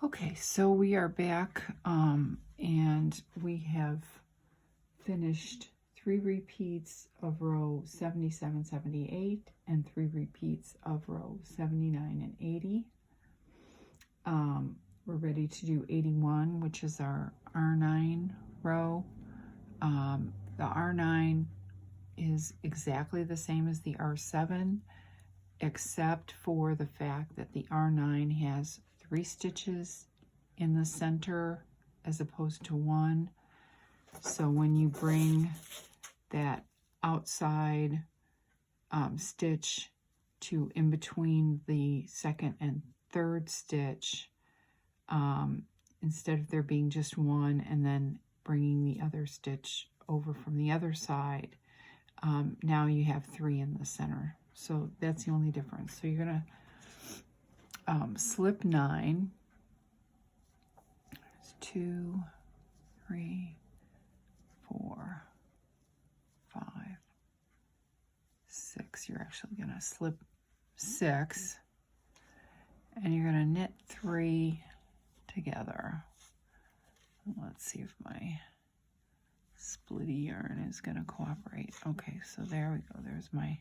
Okay, so we are back, and we have finished 3 repeats of row 77, 78, and 3 repeats of row 79 and 80. We're ready to do 81, which is our R9 row. The R9 is exactly the same as the R7, except for the fact that the R9 has 3 stitches in the center as opposed to 1. So when you bring that outside stitch to in between the second and third stitch, instead of there being just 1 and then bringing the other stitch over from the other side, now you have 3 in the center. So that's the only difference. So you're going to slip 9. 2, 3, 4, 5, 6. You're actually going to slip 6, and you're going to knit 3 together. Let's see if my splitty yarn is going to cooperate. Okay, so there we go. There's my,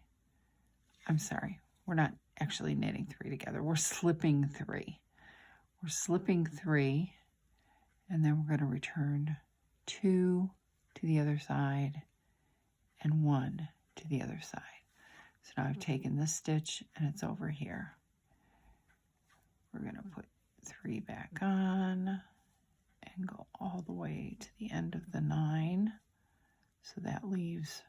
I'm sorry, we're not actually knitting 3 together. We're slipping 3. We're slipping 3, and then we're going to return 2 to the other side and 1 to the other side. So now I've taken this stitch and it's over here. We're going to put 3 back on and go all the way to the end of the 9. So that leaves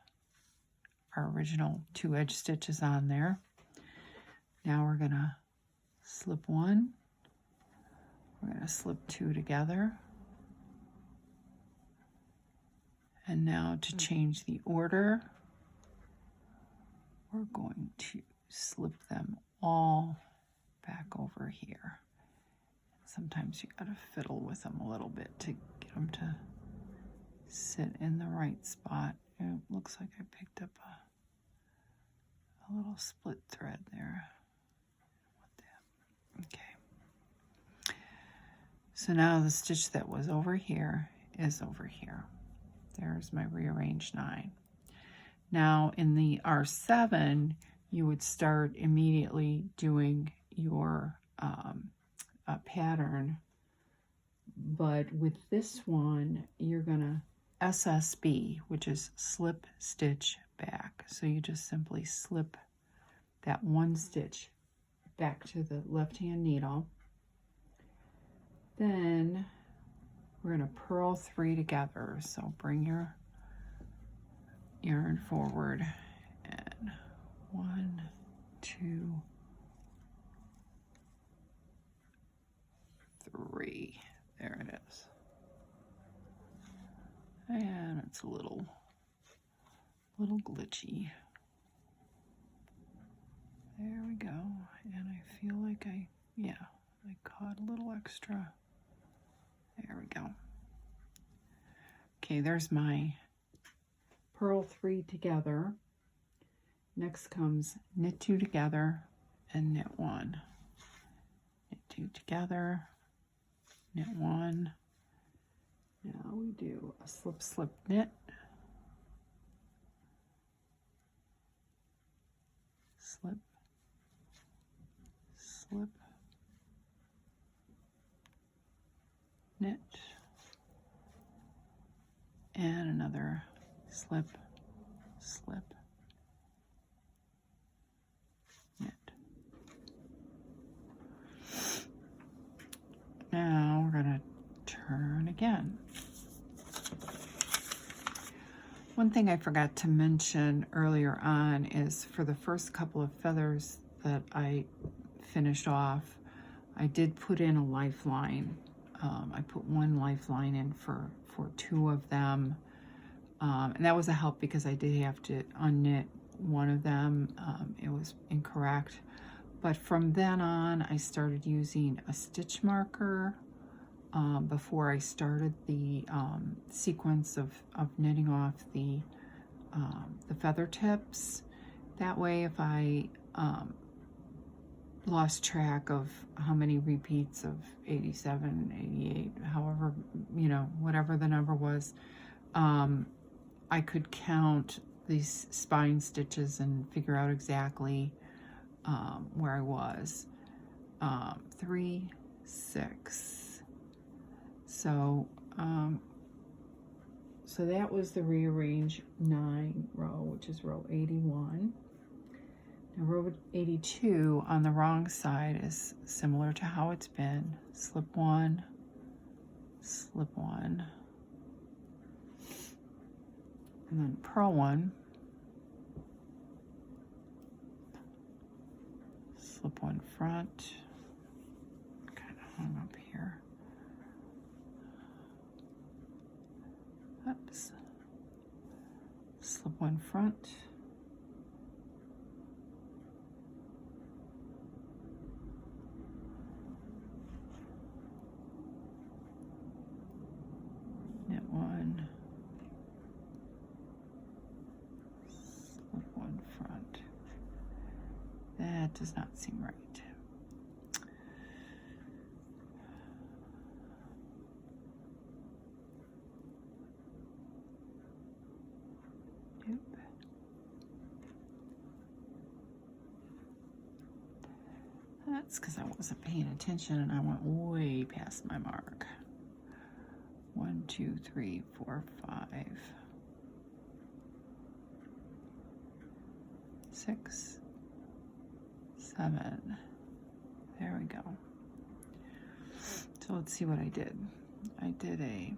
our original 2 edge stitches on there. Now we're going to slip 1. We're going to slip 2 together. And now to change the order, we're going to slip them all back over here. Sometimes you gotta fiddle with them a little bit to get them to sit in the right spot. It looks like I picked up a little split thread there. Okay. So now the stitch that was over here is over here. There's my rearranged 9. Now in the R7, you would start immediately doing your pattern, but with this one, you're gonna SSB, which is slip stitch back. So you just simply slip that 1 stitch back to the left-hand needle. Then we're going to purl 3 together. So bring your yarn forward and 1, 2, 3. There it is. And it's a little glitchy. There we go. And I feel like I caught a little extra. There we go. Okay, there's my purl 3 together. Next comes knit 2 together and knit 1. Knit 2 together, knit 1. Now we do a slip, slip, knit. Slip, slip, knit, and another slip, slip, knit. Now we're going to turn again. One thing I forgot to mention earlier on is for the first couple of feathers that I finished off, I did put in a lifeline. I put 1 lifeline in for 2 of them, and that was a help because I did have to unknit 1 of them. It was incorrect, but from then on I started using a stitch marker before I started the sequence of knitting off the feather tips. That way, if I lost track of how many repeats of 87, 88, however, you know, whatever the number was. I could count these spine stitches and figure out exactly where I was. 3, 6. So, so that was the rearrange 9 row, which is row 81. Now row 82 on the wrong side is similar to how it's been. Slip 1, slip 1, and then purl 1, slip 1 front, kind of hung up here. Oops. Slip 1 front, knit 1, slip 1 front. That does not seem right. That's because I wasn't paying attention and I went way past my mark. 1, 2, 3, 4, 5, 6, 7. There we go. So let's see what I did. I did a